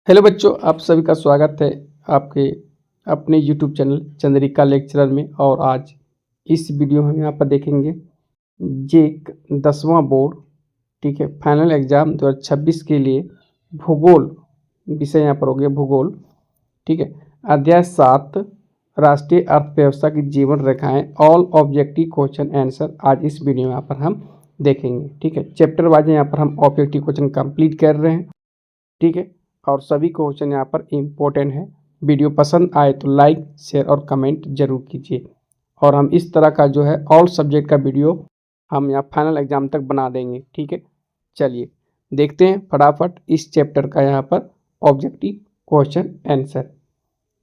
Hello बच्चों, आप सभी का स्वागत है आपके अपने यूट्यूब चैनल चंद्रिका लेक्चरर में। और आज इस वीडियो में हम यहाँ पर देखेंगे जेक 10वां बोर्ड, ठीक है, फाइनल एग्जाम 2026 के लिए भूगोल विषय यहाँ पर हो गया भूगोल, ठीक है। अध्याय 7 राष्ट्रीय अर्थव्यवस्था की जीवन रेखाएं, ऑल ऑब्जेक्टिव क्वेश्चन आंसर आज इस वीडियो में यहाँ पर हम देखेंगे, ठीक है। चैप्टर वाइज यहाँ पर हम ऑब्जेक्टिव क्वेश्चन कंप्लीट कर रहे हैं, ठीक है। और सभी क्वेश्चन यहाँ पर इम्पोर्टेंट है। वीडियो पसंद आए तो लाइक शेयर और कमेंट जरूर कीजिए। और हम इस तरह का जो है ऑल सब्जेक्ट का वीडियो हम यहाँ फाइनल एग्जाम तक बना देंगे, ठीक है। चलिए देखते हैं फटाफट इस चैप्टर का यहाँ पर ऑब्जेक्टिव क्वेश्चन आंसर।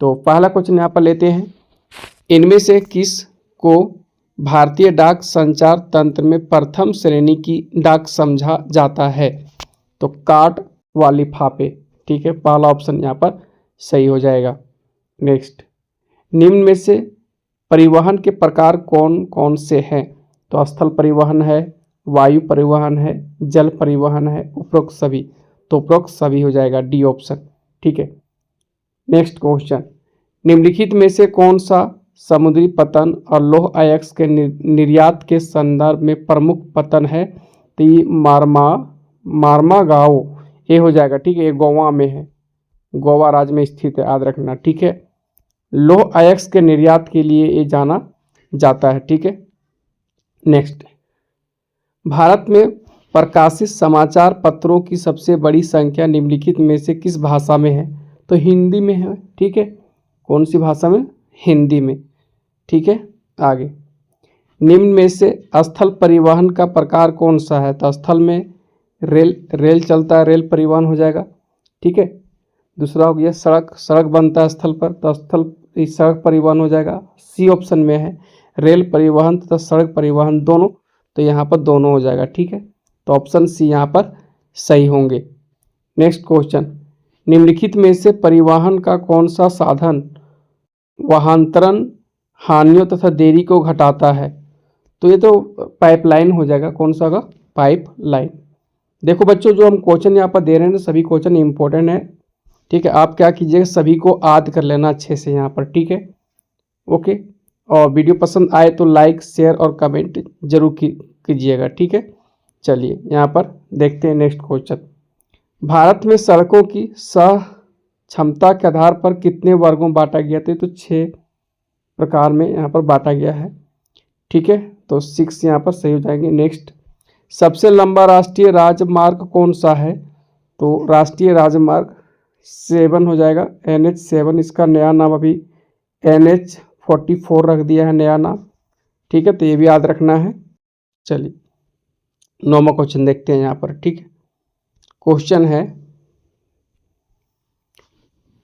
तो पहला क्वेश्चन यहाँ पर लेते हैं, इनमें से किस को भारतीय डाक संचार तंत्र में प्रथम श्रेणी की डाक समझा जाता है? तो कार्ड व लिफाफे, ठीक है, पहला ऑप्शन यहाँ पर सही हो जाएगा। नेक्स्ट, निम्न में से परिवहन के प्रकार कौन कौन से हैं? तो स्थल परिवहन है, वायु परिवहन है, जल परिवहन है, उपरोक्त सभी। तो उपरोक्त सभी हो जाएगा, डी ऑप्शन, ठीक है। नेक्स्ट क्वेश्चन, निम्नलिखित में से कौन सा समुद्री पतन और लौह अयस्क के निर्यात के संदर्भ में प्रमुख पतन है? तो ये मारमागाओ ये हो जाएगा, ठीक है। ये गोवा में है, गोवा राज्य में स्थित है, याद रखना, ठीक है। लौह अयस्क के निर्यात के लिए ये जाना जाता है, ठीक है। नेक्स्ट, भारत में प्रकाशित समाचार पत्रों की सबसे बड़ी संख्या निम्नलिखित में से किस भाषा में है? तो हिंदी में है, ठीक है। कौन सी भाषा में? हिंदी में, ठीक है। आगे, निम्न में से स्थल परिवहन का प्रकार कौन सा है? तो स्थल में रेल चलता है, रेल परिवहन हो जाएगा, ठीक है। दूसरा हो गया सड़क बनता है स्थल पर, तो सड़क परिवहन हो जाएगा। सी ऑप्शन में है रेल परिवहन तथा सड़क परिवहन दोनों, तो यहाँ पर दोनों हो जाएगा, ठीक है। तो ऑप्शन सी यहाँ पर सही होंगे। नेक्स्ट क्वेश्चन, निम्नलिखित में से परिवहन का कौन सा साधन वाहनतरण हानियों तथा देरी को घटाता है? तो ये तो पाइपलाइन हो जाएगा। कौन सा होगा? पाइपलाइन। देखो बच्चों, जो हम क्वेश्चन यहाँ पर दे रहे हैं सभी क्वेश्चन इंपॉर्टेंट है, ठीक है। आप क्या कीजिएगा, सभी को याद कर लेना अच्छे से यहाँ पर, ठीक है, ओके। और वीडियो पसंद आए तो लाइक शेयर और कमेंट जरूर कीजिएगा, ठीक है। चलिए यहाँ पर देखते हैं नेक्स्ट क्वेश्चन, भारत में सड़कों की सह क्षमता के आधार पर कितने वर्गों में बांटा गया था? तो 6 प्रकार में यहाँ पर बांटा गया है, ठीक है। तो 6 यहाँ पर सही हो जाएंगे। नेक्स्ट, सबसे लंबा राष्ट्रीय राजमार्ग कौन सा है? तो राष्ट्रीय राजमार्ग 7 हो जाएगा, NH7। इसका नया नाम अभी NH44 रख दिया है, नया नाम, ठीक है। तो ये भी याद रखना है। चलिए 9वां क्वेश्चन देखते हैं यहाँ पर, ठीक है। क्वेश्चन है,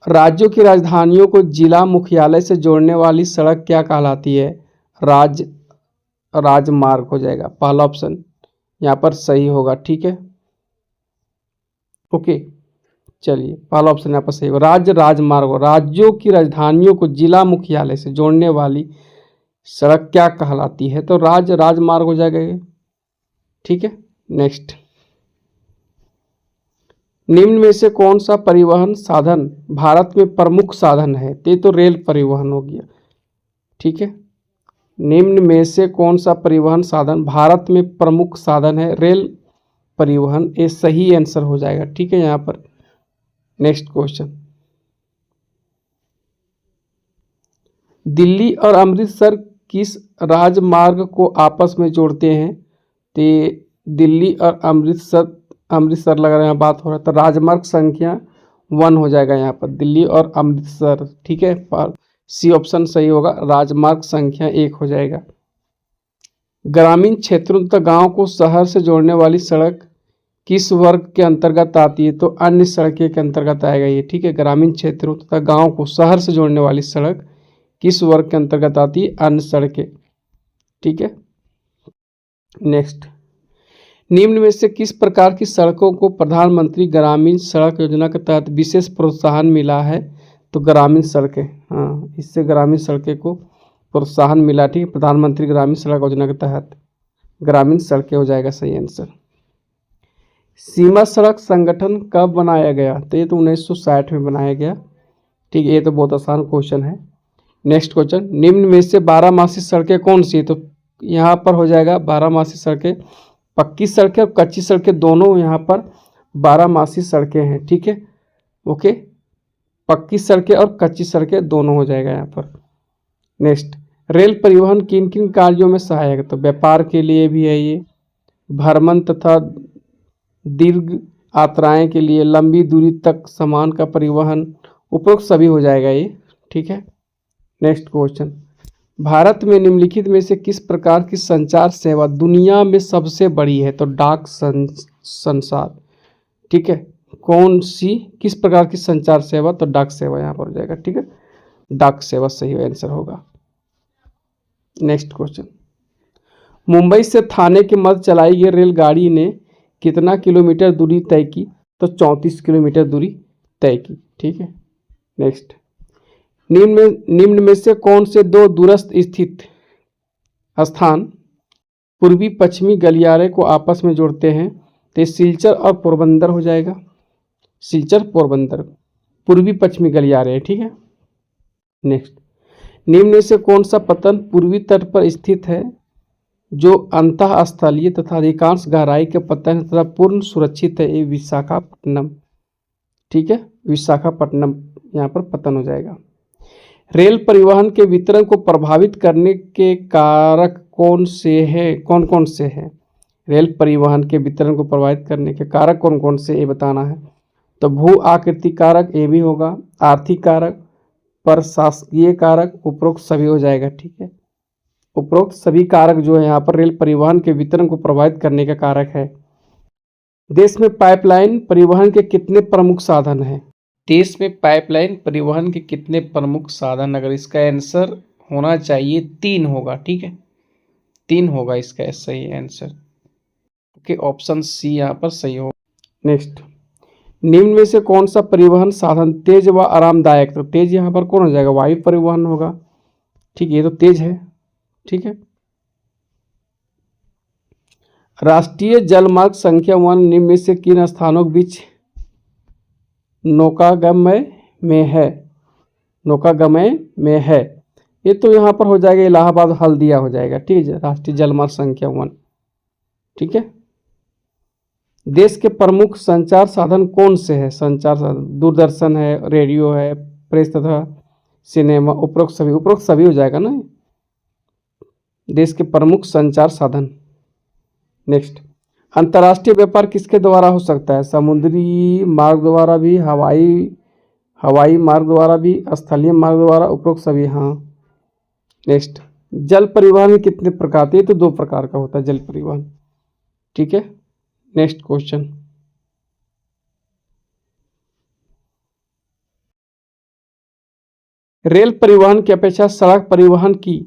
राज्यों की राजधानियों को जिला मुख्यालय से जोड़ने वाली सड़क क्या कहलाती है? राजमार्ग हो जाएगा, पहला ऑप्शन यहाँ पर सही होगा, ठीक है, ओके। चलिए पहला ऑप्शन यहाँ पर सही होगा, राजमार्ग। राज्यों की राजधानियों को जिला मुख्यालय से जोड़ने वाली सड़क क्या कहलाती है? तो राजमार्ग हो जाएगा ये, ठीक है। नेक्स्ट, निम्न में से कौन सा परिवहन साधन भारत में प्रमुख साधन है? तो रेल परिवहन हो गया, ठीक है। निम्न में से कौन सा परिवहन साधन भारत में प्रमुख साधन है? रेल परिवहन, ये सही आंसर हो जाएगा, ठीक है यहाँ पर। नेक्स्ट क्वेश्चन, दिल्ली और अमृतसर किस राजमार्ग को आपस में जोड़ते हैं? तो दिल्ली और अमृतसर लग रहा है बात हो रहा है, तो राजमार्ग संख्या 1 हो जाएगा यहाँ पर, दिल्ली और अमृतसर, ठीक है। पर सी ऑप्शन सही होगा, राजमार्ग संख्या 1 हो जाएगा। ग्रामीण क्षेत्रों तथा गांव को शहर से जोड़ने वाली सड़क किस वर्ग के अंतर्गत आती है? तो अन्य सड़कें के अंतर्गत आएगा ये, ठीक है। ग्रामीण क्षेत्रों तथा गांव को शहर से जोड़ने वाली सड़क किस वर्ग के अंतर्गत आती है? अन्य सड़कें, ठीक है। नेक्स्ट, निम्न में से किस प्रकार की सड़कों को प्रधानमंत्री ग्रामीण सड़क योजना के तहत विशेष प्रोत्साहन मिला है? तो ग्रामीण सड़कें, हाँ, इससे ग्रामीण सड़कें को प्रोत्साहन मिला, ठीक है, प्रधानमंत्री ग्रामीण सड़क योजना के तहत। ग्रामीण सड़कें हो जाएगा सही आंसर। सीमा सड़क संगठन कब बनाया गया? तो ये तो 1960 में बनाया गया। ठीक है, ये तो बहुत आसान क्वेश्चन है। नेक्स्ट क्वेश्चन, निम्न में से बारहमासी सड़कें कौन सी है? तो यहाँ पर हो जाएगा बारहमासी सड़कें, पक्की सड़कें और कच्ची सड़कें दोनों यहाँ पर बारहमासी सड़कें हैं। ठीक है, ओके, पक्की सड़कें और कच्ची सड़कें दोनों हो जाएगा यहाँ पर। नेक्स्ट, रेल परिवहन किन किन कार्यों में सहायक है? तो व्यापार के लिए भी है ये, भ्रमण तथा दीर्घ यात्राएं के लिए, लंबी दूरी तक सामान का परिवहन, उपरोक्त सभी हो जाएगा ये। ठीक है, नेक्स्ट क्वेश्चन, भारत में निम्नलिखित में से किस प्रकार की संचार सेवा दुनिया में सबसे बड़ी है? तो डाक संसार। ठीक है, कौन सी, किस प्रकार की संचार सेवा? तो डाक सेवा यहाँ पर हो जाएगा। ठीक है, डाक सेवा सही आंसर होगा। नेक्स्ट क्वेश्चन, मुंबई से थाने के मध्य चलाई गई रेलगाड़ी ने कितना किलोमीटर दूरी तय की? तो 34 किलोमीटर दूरी तय की। ठीक है, नेक्स्ट, निम्न में से कौन से दो दूरस्थ स्थित स्थान पूर्वी पश्चिमी गलियारे को आपस में जोड़ते हैं? तो सिलचर और पोरबंदर हो जाएगा। सिलचर पोरबंदर पूर्वी पश्चिमी गलियारे है। ठीक है, नेक्स्ट, निम्न में से कौन सा पतन पूर्वी तट पर स्थित है जो अंतःस्थलीय तथा अधिकांश गहराई के पतन तथा पूर्ण सुरक्षित है? ये विशाखापट्टनम। ठीक है, विशाखापट्टनम यहाँ पर पतन हो जाएगा। रेल परिवहन के वितरण को प्रभावित करने के कारक कौन से हैं? कौन कौन से हैं? रेल परिवहन के वितरण को प्रभावित करने के कारक कौन कौन से, ये बताना है। तो भू आकृति कारक ये भी होगा, आर्थिक कारक, प्रशासकीय कारक, उपरोक्त सभी हो जाएगा। ठीक है, उपरोक्त सभी कारक जो है यहाँ पर रेल परिवहन के वितरण को प्रभावित करने का कारक है। देश में पाइपलाइन परिवहन के कितने प्रमुख साधन हैं? देश में पाइपलाइन परिवहन के कितने प्रमुख साधन, अगर इसका आंसर होना चाहिए 3 होगा। ठीक है, 3 होगा इसका सही आंसर। ओके, ऑप्शन सी यहाँ पर सही होगा। नेक्स्ट, निम्न में से कौन सा परिवहन साधन तेज व आरामदायक? तो तेज यहाँ पर कौन हो जाएगा? वायु परिवहन होगा। ठीक है, ये तो तेज है। ठीक है, राष्ट्रीय जलमार्ग संख्या 1 निम्न में से किन स्थानों के बीच नौकागमय में है? नौकागमय में है, ये तो यहाँ पर हो जाएगा इलाहाबाद हल्दिया हो जाएगा। ठीक है, राष्ट्रीय जलमार्ग संख्या 1। ठीक है, देश के प्रमुख संचार साधन कौन से हैं? संचार साधन दूरदर्शन है, रेडियो है, प्रेस तथा सिनेमा, उपरोक्त सभी हो जाएगा ना, देश के प्रमुख संचार साधन। नेक्स्ट, अंतर्राष्ट्रीय व्यापार किसके द्वारा हो सकता है? समुद्री मार्ग द्वारा भी, हवाई मार्ग द्वारा भी, स्थलीय मार्ग द्वारा, उपरोक्त सभी। हाँ, नेक्स्ट, जल परिवहन कितने प्रकार के? ये तो 2 प्रकार का होता है जल परिवहन। ठीक है, नेक्स्ट क्वेश्चन, रेल परिवहन की अपेक्षा सड़क परिवहन की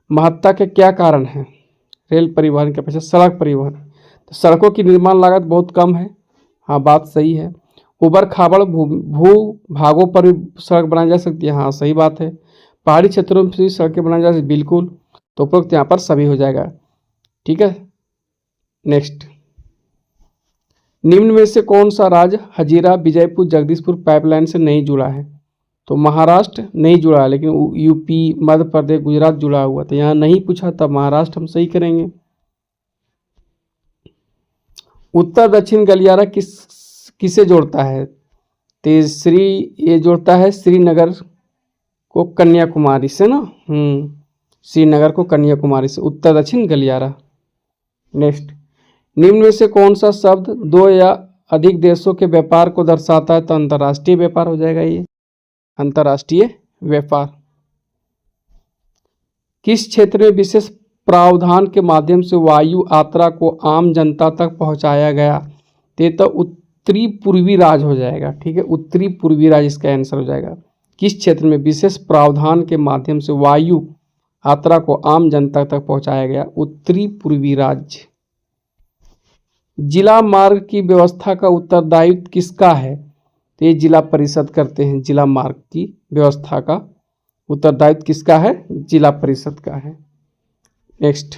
महत्ता के क्या कारण हैं? रेल परिवहन की अपेक्षा सड़क परिवहन, तो सड़कों की निर्माण लागत बहुत कम है। हाँ, बात सही है। उबड़ खाबड़ भू भागों पर भी सड़क बनाई जा सकती है। हाँ, सही बात है। पहाड़ी क्षेत्रों में भी सड़कें बनाई जा सकती, बिल्कुल। तो उपरोक्त यहाँ पर सभी हो जाएगा। ठीक है, नेक्स्ट, निम्न में से कौन सा राज्य हजीरा विजयपुर जगदीशपुर पाइपलाइन से नहीं जुड़ा है? तो महाराष्ट्र नहीं जुड़ा, लेकिन यूपी, मध्य प्रदेश, गुजरात जुड़ा हुआ। तो यहाँ नहीं पूछा, तब महाराष्ट्र हम सही करेंगे। उत्तर दक्षिण गलियारा किसे जोड़ता है? तीसरी ये जोड़ता है श्रीनगर को कन्याकुमारी से ना, श्रीनगर को कन्याकुमारी से, उत्तर दक्षिण गलियारा। नेक्स्ट, निम्न में से कौन सा शब्द 2 या अधिक देशों के व्यापार को दर्शाता है? तो अंतर्राष्ट्रीय व्यापार हो जाएगा ये, अंतर्राष्ट्रीय व्यापार। किस क्षेत्र में विशेष प्रावधान के माध्यम से वायु यात्रा को आम जनता तक पहुंचाया गया? तो उत्तरी पूर्वी राज्य हो जाएगा। ठीक है, उत्तरी पूर्वी राज्य इसका आंसर हो जाएगा। किस क्षेत्र में विशेष प्रावधान के माध्यम से वायु यात्रा को आम जनता तक पहुंचाया गया? उत्तरी पूर्वी राज्य। जिला मार्ग की व्यवस्था का उत्तरदायित्व किसका है? तो ये जिला परिषद करते हैं। जिला मार्ग की व्यवस्था का उत्तरदायित्व किसका है? जिला परिषद का है। नेक्स्ट,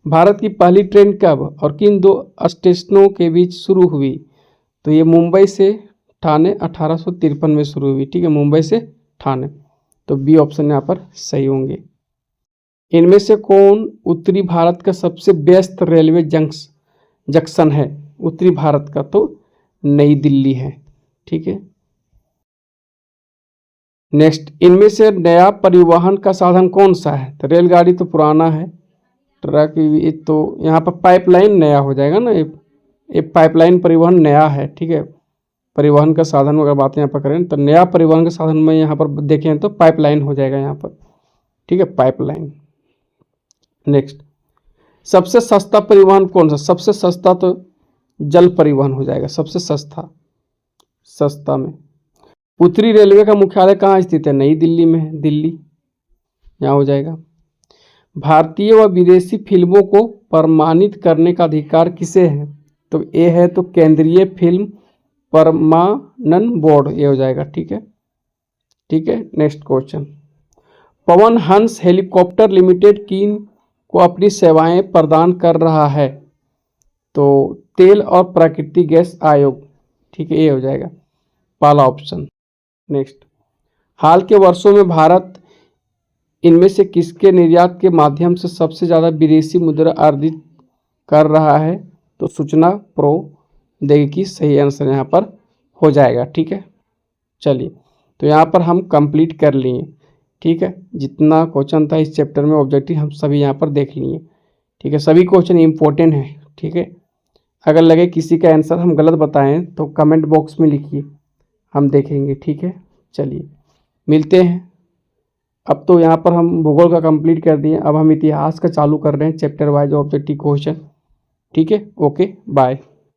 भारत की पहली ट्रेन कब और किन दो स्टेशनों के बीच शुरू हुई? तो ये मुंबई से ठाणे 1853 में शुरू हुई। ठीक है, मुंबई से ठाणे। तो बी ऑप्शन यहाँ पर सही होंगे। इनमें से कौन उत्तरी भारत का सबसे व्यस्त रेलवे जंक्शन है? उत्तरी भारत का तो नई दिल्ली है। ठीक है, नेक्स्ट, इनमें से नया परिवहन का साधन कौन सा है? तो रेलगाड़ी तो पुराना है, ट्रक ये तो यहाँ पर पाइपलाइन नया हो जाएगा ना, ये पाइपलाइन परिवहन नया है। ठीक है, परिवहन का साधन अगर बात यहाँ पर करें तो नया परिवहन का साधन में यहाँ पर देखें तो पाइपलाइन हो जाएगा यहाँ पर। ठीक है, पाइपलाइन। नेक्स्ट, सबसे सस्ता परिवहन कौन सा? सबसे सस्ता तो जल परिवहन हो जाएगा, सबसे सस्ता में। उत्तरी रेलवे का मुख्यालय कहाँ स्थित है? नई दिल्ली में है, दिल्ली यहाँ हो जाएगा। भारतीय व विदेशी फिल्मों को प्रमाणित करने का अधिकार किसे है? तो ए है तो केंद्रीय फिल्म प्रमाणन बोर्ड, ये हो जाएगा। ठीक है, next question, Pawan Hans helicopter limited किन को अपनी सेवाएं प्रदान कर रहा है? तो तेल और प्राकृतिक गैस आयोग। ठीक है, ये हो जाएगा पहला ऑप्शन। नेक्स्ट, हाल के वर्षों में भारत इनमें से किसके निर्यात के माध्यम से सबसे ज़्यादा विदेशी मुद्रा अर्जित कर रहा है? तो सूचना प्रौद्योगिकी सही आंसर यहाँ पर हो जाएगा। ठीक है, चलिए तो यहाँ पर हम कंप्लीट कर लिए। ठीक है, जितना क्वेश्चन था इस चैप्टर में ऑब्जेक्टिव हम सभी यहाँ पर देख लिए। ठीक है, सभी क्वेश्चन इंपॉर्टेंट हैं। ठीक है, अगर लगे किसी का आंसर हम गलत बताएं तो कमेंट बॉक्स में लिखिए, हम देखेंगे। ठीक है, चलिए मिलते हैं। अब तो यहाँ पर हम भूगोल का कंप्लीट कर दिए, अब हम इतिहास का चालू कर रहे हैं चैप्टर वाइज ऑब्जेक्टिव क्वेश्चन। ठीक है, ओके बाय।